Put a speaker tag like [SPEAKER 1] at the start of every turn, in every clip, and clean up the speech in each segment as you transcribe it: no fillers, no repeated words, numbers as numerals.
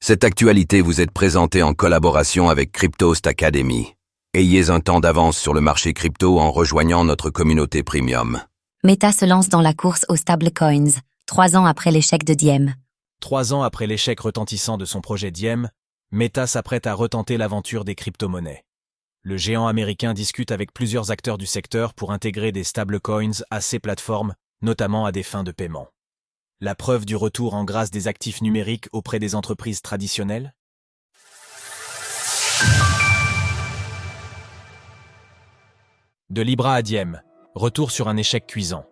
[SPEAKER 1] Cette actualité vous est présentée en collaboration avec Cryptost Academy. Ayez un temps d'avance sur le marché crypto en rejoignant notre communauté premium.
[SPEAKER 2] Meta se lance dans la course aux stablecoins, 3 ans après l'échec de Diem.
[SPEAKER 3] 3 ans après l'échec retentissant de son projet Diem, Meta s'apprête à retenter l'aventure des crypto-monnaies. Le géant américain discute avec plusieurs acteurs du secteur pour intégrer des stablecoins à ses plateformes, notamment à des fins de paiement. La preuve du retour en grâce des actifs numériques auprès des entreprises traditionnelles? De Libra à Diem, retour sur un échec cuisant.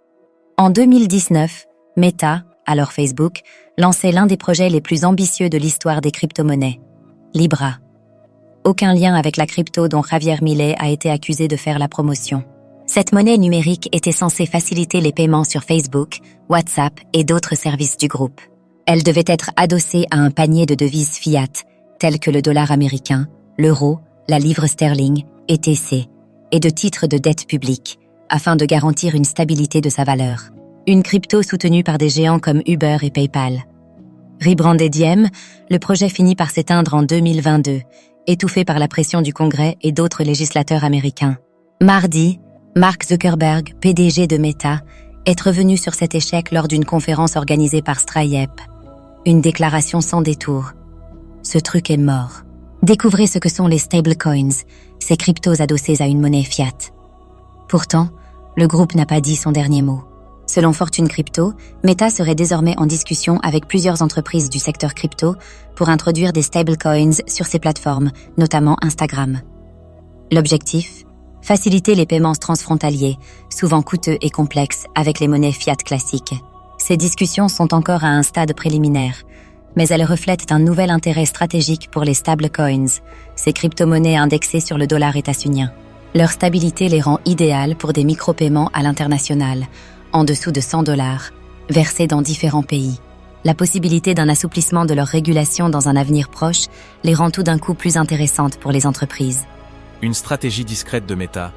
[SPEAKER 2] En 2019, Meta, alors Facebook, lançait l'un des projets les plus ambitieux de l'histoire des crypto-monnaies, Libra. Aucun lien avec la crypto dont Javier Milei a été accusé de faire la promotion. Cette monnaie numérique était censée faciliter les paiements sur Facebook, WhatsApp et d'autres services du groupe. Elle devait être adossée à un panier de devises fiat, telles que le dollar américain, l'euro, la livre sterling, etc., et de titres de dette publique, afin de garantir une stabilité de sa valeur. Une crypto soutenue par des géants comme Uber et PayPal. Rebrandé Diem, le projet finit par s'éteindre en 2022, étouffé par la pression du Congrès et d'autres législateurs américains. Mardi, Mark Zuckerberg, PDG de Meta, est revenu sur cet échec lors d'une conférence organisée par Stripe. Une déclaration sans détour. Ce truc est mort. Découvrez ce que sont les stablecoins, ces cryptos adossés à une monnaie fiat. Pourtant, le groupe n'a pas dit son dernier mot. Selon Fortune Crypto, Meta serait désormais en discussion avec plusieurs entreprises du secteur crypto pour introduire des stablecoins sur ses plateformes, notamment Instagram. L'objectif ? Faciliter les paiements transfrontaliers, souvent coûteux et complexes avec les monnaies fiat classiques. Ces discussions sont encore à un stade préliminaire, mais elles reflètent un nouvel intérêt stratégique pour les stablecoins, ces crypto-monnaies indexées sur le dollar états-unien. Leur stabilité les rend idéales pour des micro-paiements à l'international, en dessous de $100, versés dans différents pays. La possibilité d'un assouplissement de leur régulation dans un avenir proche les rend tout d'un coup plus intéressantes pour les entreprises.
[SPEAKER 3] Une stratégie discrète de Meta.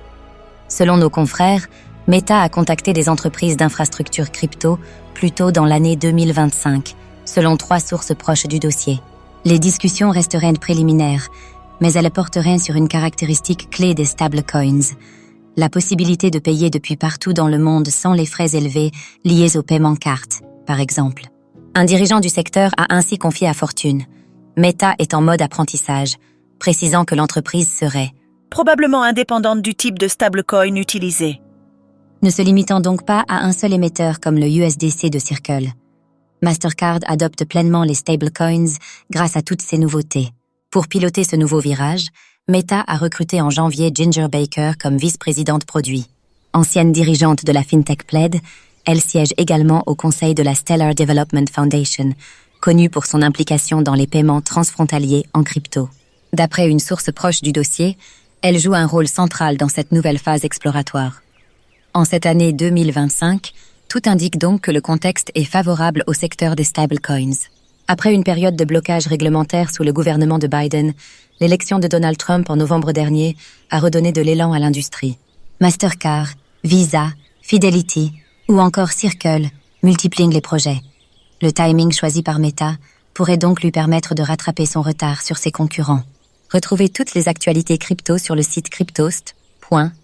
[SPEAKER 2] Selon nos confrères, Meta a contacté des entreprises d'infrastructures crypto plus tôt dans l'année 2025, selon 3 sources proches du dossier. Les discussions resteraient préliminaires, mais elles porteraient sur une caractéristique clé des stablecoins, la possibilité de payer depuis partout dans le monde sans les frais élevés liés au paiement carte, par exemple. Un dirigeant du secteur a ainsi confié à Fortune. Meta est en mode apprentissage, précisant que l'entreprise serait
[SPEAKER 4] probablement indépendante du type de stablecoin utilisé.
[SPEAKER 2] Ne se limitant donc pas à un seul émetteur comme le USDC de Circle. Mastercard adopte pleinement les stablecoins grâce à toutes ces nouveautés. Pour piloter ce nouveau virage, Meta a recruté en janvier Ginger Baker comme vice-présidente produit. Ancienne dirigeante de la FinTech Plaid, elle siège également au conseil de la Stellar Development Foundation, connue pour son implication dans les paiements transfrontaliers en crypto. D'après une source proche du dossier, elle joue un rôle central dans cette nouvelle phase exploratoire. En cette année 2025, tout indique donc que le contexte est favorable au secteur des stablecoins. Après une période de blocage réglementaire sous le gouvernement de Biden, l'élection de Donald Trump en novembre dernier a redonné de l'élan à l'industrie. Mastercard, Visa, Fidelity ou encore Circle multiplient les projets. Le timing choisi par Meta pourrait donc lui permettre de rattraper son retard sur ses concurrents. Retrouvez toutes les actualités crypto sur le site cryptost.fr.